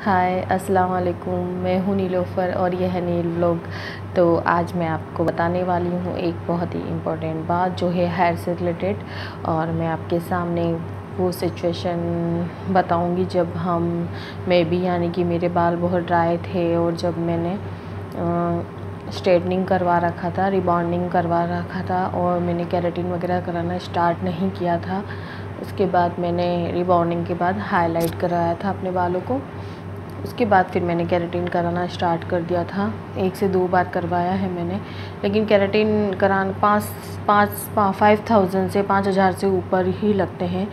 हाय अस्सलाम वालेकुम, मैं हूँ नीलोफ़र और यह है नील व्लॉग। तो आज मैं आपको बताने वाली हूँ एक बहुत ही इम्पोर्टेंट बात जो है हेयर से रिलेटेड। और मैं आपके सामने वो सिचुएशन बताऊँगी जब मैं भी यानी कि मेरे बाल बहुत ड्राई थे और जब मैंने स्ट्रेटनिंग करवा रखा था, रिबॉन्डिंग करवा रखा था और मैंने केराटिन वगैरह कराना स्टार्ट नहीं किया था। उसके बाद मैंने रिबॉन्डिंग के बाद हाईलाइट करवाया था अपने बालों को। उसके बाद फिर मैंने केराटिन कराना स्टार्ट कर दिया था। 1 से 2 बार करवाया है मैंने, लेकिन केराटिन कराना 5,000 से 5,000 से ऊपर ही लगते हैं।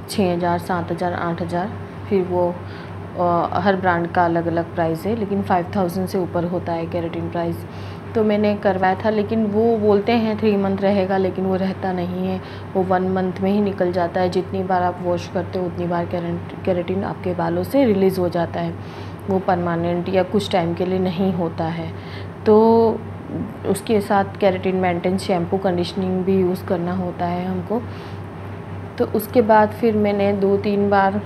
6,000, 7,000, 8,000, फिर वो हर ब्रांड का अलग अलग प्राइस है, लेकिन 5,000 से ऊपर होता है केराटिन प्राइस। तो मैंने करवाया था, लेकिन वो बोलते हैं 3 मंथ रहेगा, लेकिन वो रहता नहीं है। वो 1 मंथ में ही निकल जाता है। जितनी बार आप वॉश करते हो उतनी बार केराटिन आपके बालों से रिलीज़ हो जाता है। वो परमानेंट या कुछ टाइम के लिए नहीं होता है। तो उसके साथ केराटिन मेंटेन शैम्पू कंडीशनिंग भी यूज़ करना होता है हमको। तो उसके बाद फिर मैंने 2-3 बार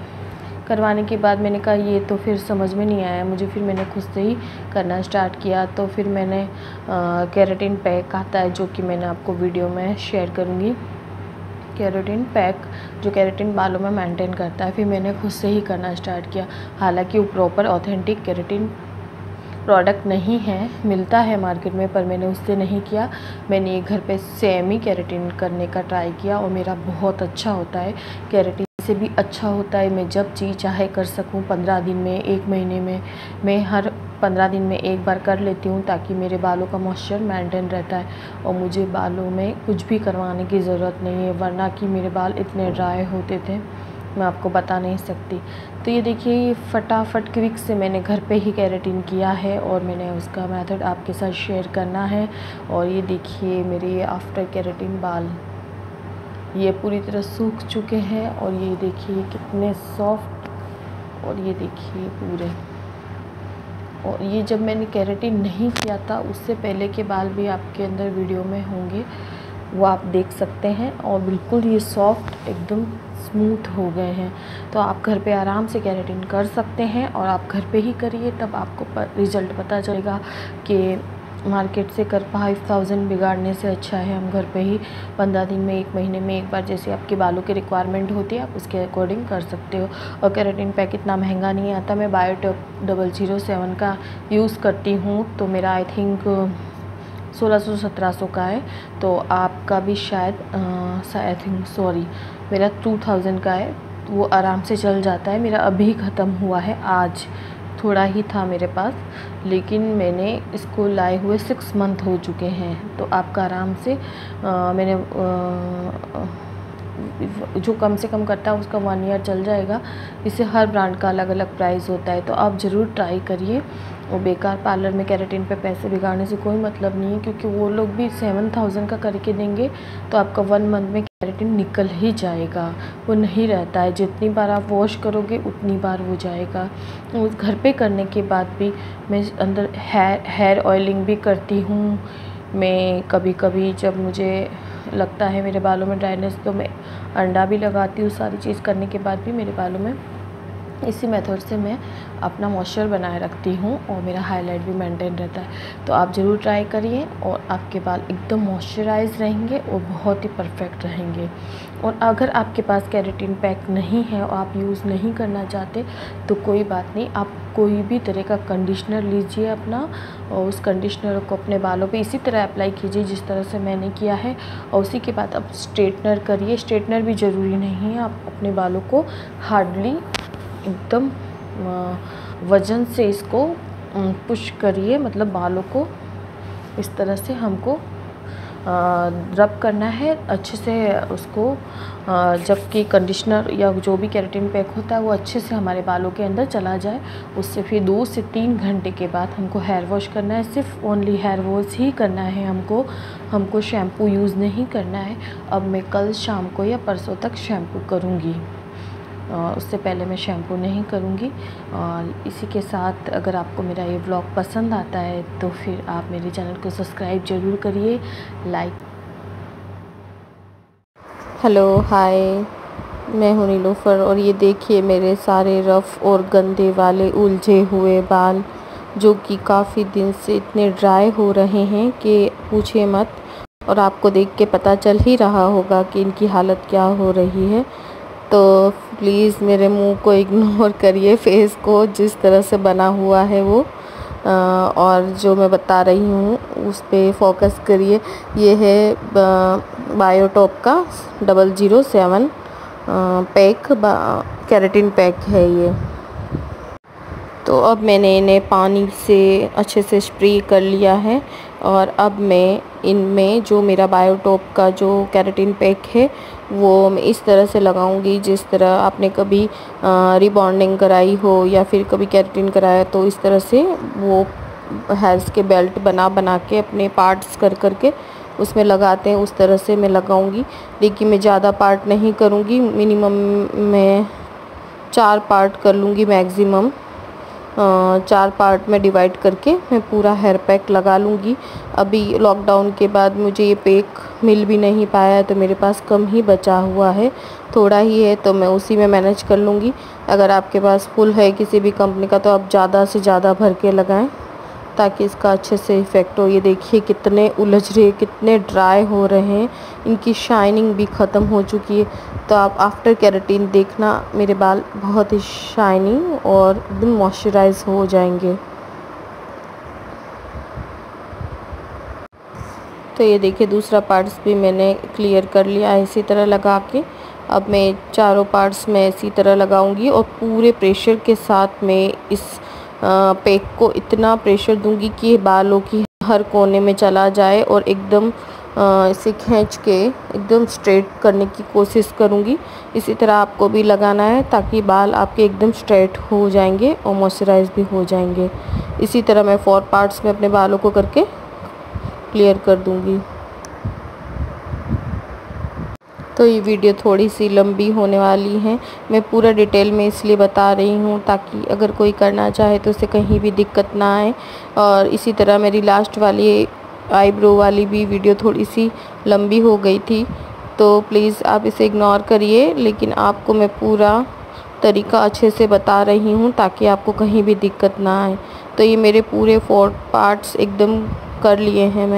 करवाने के बाद मैंने कहा ये तो फिर समझ में नहीं आया मुझे, फिर मैंने खुद से ही करना स्टार्ट किया। तो फिर मैंने केराटिन पैक आता है जो कि मैंने आपको वीडियो में शेयर करूँगी। केराटिन पैक जो केराटिन बालों में मेंटेन करता है, फिर मैंने खुद से ही करना स्टार्ट किया। हालांकि वो प्रॉपर ऑथेंटिक केराटिन प्रोडक्ट नहीं है, मिलता है मार्केट में, पर मैंने उससे नहीं किया। मैंने ये घर पे सेमी केराटिन करने का ट्राई किया और मेरा बहुत अच्छा होता है। केराटिन से भी अच्छा होता है। मैं जब जी चाहे कर सकूं, 15 दिन में, 1 महीने में, मैं हर 15 दिन में 1 बार कर लेती हूँ, ताकि मेरे बालों का मॉइस्चर मेंटेन रहता है और मुझे बालों में कुछ भी करवाने की ज़रूरत नहीं है। वरना कि मेरे बाल इतने ड्राई होते थे, मैं आपको बता नहीं सकती। तो ये देखिए, ये फटाफट क्विक से मैंने घर पे ही केराटिन किया है और मैंने उसका मेथड आपके साथ शेयर करना है। और ये देखिए मेरे आफ्टर केराटिन बाल ये पूरी तरह सूख चुके हैं और ये देखिए कितने सॉफ्ट, और ये देखिए पूरे। और ये जब मैंने केराटिन नहीं किया था उससे पहले के बाल भी आपके अंदर वीडियो में होंगे, वो आप देख सकते हैं। और बिल्कुल ये सॉफ्ट एकदम स्मूथ हो गए हैं। तो आप घर पे आराम से केराटिन कर सकते हैं और आप घर पे ही करिए, तब आपको रिज़ल्ट पता चलेगा कि मार्केट से कर 5,000 बिगाड़ने से अच्छा है हम घर पे ही 15 दिन में, 1 महीने में 1 बार, जैसे आपके बालों की रिक्वायरमेंट होती है आप उसके अकॉर्डिंग कर सकते हो। और केराटिन पैक इतना महंगा नहीं आता। मैं बायोटिक 007 का यूज़ करती हूँ, तो मेरा आई थिंक 1600-1700 का है। तो आपका भी शायद आई थिंक सॉरी मेरा 2000 का है। वो आराम से चल जाता है। मेरा अभी ख़त्म हुआ है, आज थोड़ा ही था मेरे पास, लेकिन मैंने इसको लाए हुए 6 मंथ हो चुके हैं। तो आपका आराम से मैंने जो कम से कम करता है उसका 1 ईयर चल जाएगा। इससे हर ब्रांड का अलग अलग प्राइस होता है, तो आप ज़रूर ट्राई करिए। और बेकार पार्लर में केराटिन पे पैसे बिगाड़ने से कोई मतलब नहीं है, क्योंकि वो लोग भी 7,000 का करके देंगे तो आपका 1 मंथ में केराटिन निकल ही जाएगा। वो नहीं रहता है, जितनी बार आप वॉश करोगे उतनी बार वो जाएगा। उस घर पे करने के बाद भी मैं अंदर हेयर ऑयलिंग भी करती हूँ। मैं कभी कभी जब मुझे लगता है मेरे बालों में ड्राइनेस, तो मैं अंडा भी लगाती हूँ। सारी चीज़ करने के बाद भी मेरे बालों में इसी मेथड से मैं अपना मॉइस्चर बनाए रखती हूँ और मेरा हाईलाइट भी मेंटेन रहता है। तो आप ज़रूर ट्राई करिए और आपके बाल एकदम मॉइस्चराइज रहेंगे और बहुत ही परफेक्ट रहेंगे। और अगर आपके पास केराटिन पैक नहीं है और आप यूज़ नहीं करना चाहते तो कोई बात नहीं, आप कोई भी तरह का कंडीशनर लीजिए अपना, और उस कंडीशनर को अपने बालों पे इसी तरह अप्लाई कीजिए जिस तरह से मैंने किया है। और उसी के बाद आप स्ट्रेटनर करिए। स्ट्रेटनर भी ज़रूरी नहीं है, आप अपने बालों को हार्डली एकदम वज़न से इसको पुश करिए, मतलब बालों को इस तरह से हमको रब करना है अच्छे से उसको, जबकि कंडीशनर या जो भी केराटिन पैक होता है वो अच्छे से हमारे बालों के अंदर चला जाए। उससे फिर 2 से 3 घंटे के बाद हमको हेयर वॉश करना है। सिर्फ ओनली हेयर वॉश ही करना है हमको शैम्पू यूज़ नहीं करना है। अब मैं कल शाम को या परसों तक शैम्पू करूँगी, उससे पहले मैं शैम्पू नहीं करूँगी। और इसी के साथ अगर आपको मेरा ये व्लॉग पसंद आता है तो फिर आप मेरे चैनल को सब्सक्राइब ज़रूर करिए, लाइक। हेलो हाय, मैं हूँ नीलोफर और ये देखिए मेरे सारे रफ़ और गंदे वाले उलझे हुए बाल, जो कि काफ़ी दिन से इतने ड्राई हो रहे हैं कि पूछिए मत। और आपको देख के पता चल ही रहा होगा कि इनकी हालत क्या हो रही है। तो प्लीज़ मेरे मुंह को इग्नोर करिए, फेस को जिस तरह से बना हुआ है वो, और जो मैं बता रही हूँ उस पे फोकस करिए। ये है बायोटॉप का 007 पैक, केराटिन पैक है ये। तो अब मैंने इन्हें पानी से अच्छे से स्प्रे कर लिया है और अब मैं इनमें जो मेरा बायोटॉप का जो केराटिन पैक है वो मैं इस तरह से लगाऊंगी जिस तरह आपने कभी रिबॉन्डिंग कराई हो या फिर कभी केराटिन कराया, तो इस तरह से वो हेयर्स के बेल्ट बना बना के अपने पार्ट्स कर करके उसमें लगाते हैं, उस तरह से मैं लगाऊंगी। लेकिन मैं ज़्यादा पार्ट नहीं करूँगी, मिनिमम मैं 4 पार्ट कर लूँगी मैक्सिमम। 4 पार्ट में डिवाइड करके मैं पूरा हेयर पैक लगा लूँगी। अभी लॉकडाउन के बाद मुझे ये पैक मिल भी नहीं पाया है, तो मेरे पास कम ही बचा हुआ है, थोड़ा ही है, तो मैं उसी में मैनेज कर लूँगी। अगर आपके पास फुल है किसी भी कंपनी का तो आप ज़्यादा से ज़्यादा भर के लगाएं ताकि इसका अच्छे से इफ़ेक्ट हो। ये देखिए कितने उलझ रहे, कितने ड्राई हो रहे हैं, इनकी शाइनिंग भी ख़त्म हो चुकी है। तो आप आफ्टर केराटिन देखना मेरे बाल बहुत ही शाइनिंग और एकदम मॉइस्चराइज हो जाएंगे। तो ये देखिए दूसरा पार्ट्स भी मैंने क्लियर कर लिया है इसी तरह लगा के। अब मैं चारों पार्ट्स में इसी तरह लगाऊंगी और पूरे प्रेशर के साथ मैं इस पैक को इतना प्रेशर दूंगी कि बालों की हर कोने में चला जाए और एकदम इसे खींच के एकदम स्ट्रेट करने की कोशिश करूंगी। इसी तरह आपको भी लगाना है ताकि बाल आपके एकदम स्ट्रेट हो जाएंगे और मॉइस्चराइज भी हो जाएंगे। इसी तरह मैं 4 पार्ट्स में अपने बालों को करके क्लियर कर दूंगी। तो ये वीडियो थोड़ी सी लंबी होने वाली है, मैं पूरा डिटेल में इसलिए बता रही हूँ ताकि अगर कोई करना चाहे तो उसे कहीं भी दिक्कत ना आए। और इसी तरह मेरी लास्ट वाली आईब्रो वाली भी वीडियो थोड़ी सी लंबी हो गई थी, तो प्लीज़ आप इसे इग्नोर करिए, लेकिन आपको मैं पूरा तरीका अच्छे से बता रही हूँ ताकि आपको कहीं भी दिक्कत ना आए। तो ये मेरे पूरे 4 पार्ट्स एकदम कर लिए हैं मैं।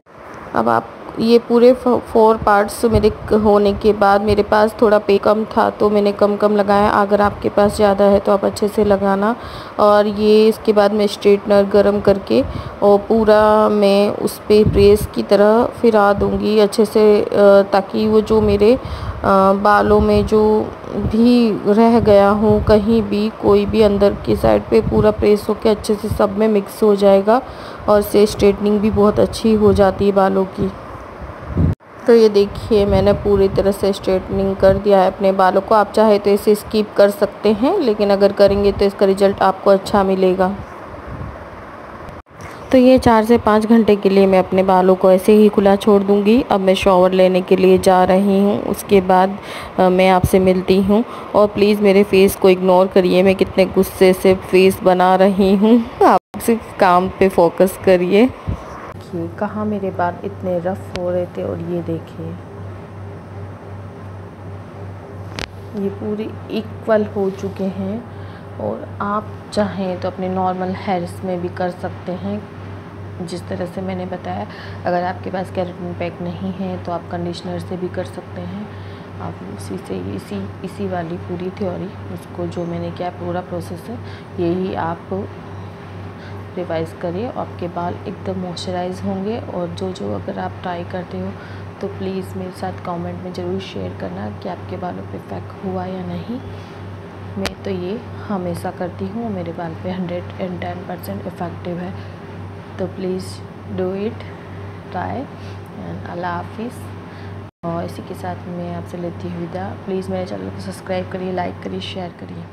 अब आप ये पूरे 4 पार्ट्स मेरे होने के बाद मेरे पास थोड़ा पे कम था तो मैंने कम लगाया। अगर आपके पास ज़्यादा है तो आप अच्छे से लगाना। और ये इसके बाद मैं स्ट्रेटनर गरम करके और पूरा मैं उस पर प्रेस की तरह फिरा दूँगी अच्छे से, ताकि वो जो मेरे बालों में जो भी रह गया हो कहीं भी कोई भी अंदर की साइड पे पूरा प्रेस होकर अच्छे से सब में मिक्स हो जाएगा और से स्ट्रेटनिंग भी बहुत अच्छी हो जाती है बालों की। तो ये देखिए मैंने पूरी तरह से स्ट्रेटनिंग कर दिया है अपने बालों को। आप चाहे तो इसे स्किप कर सकते हैं, लेकिन अगर करेंगे तो इसका रिज़ल्ट आपको अच्छा मिलेगा। तो ये 4 से 5 घंटे के लिए मैं अपने बालों को ऐसे ही खुला छोड़ दूँगी। अब मैं शॉवर लेने के लिए जा रही हूँ, उसके बाद मैं आपसे मिलती हूँ। और प्लीज़ मेरे फेस को इग्नोर करिए, मैं कितने गुस्से से फेस बना रही हूँ। आप सिर्फ काम पे फोकस करिए। देखिए कहाँ मेरे बाल इतने रफ़ हो रहे थे और ये देखिए ये पूरे इक्वल हो चुके हैं। और आप चाहें तो अपने नॉर्मल हेयर्स में भी कर सकते हैं जिस तरह से मैंने बताया। अगर आपके पास केराटिन पैक नहीं है तो आप कंडीशनर से भी कर सकते हैं। आप उसी से इसी वाली पूरी थ्योरी उसको जो मैंने किया पूरा प्रोसेस है यही आप रिवाइज़ करिए, आपके बाल एकदम मॉइस्चराइज होंगे। और जो अगर आप ट्राई करते हो तो प्लीज़ मेरे साथ कमेंट में ज़रूर शेयर करना कि आपके बालों पे इफेक्ट हुआ या नहीं। मैं तो ये हमेशा करती हूँ, मेरे बाल पे 110% इफ़ेक्टिव है। तो please do it, try. And अल्लाह हाफिज़। और इसी के साथ मैं आपसे लेती हूँ विदा। प्लीज़ मेरे चैनल को सब्सक्राइब करिए, लाइक करिए, शेयर करिए।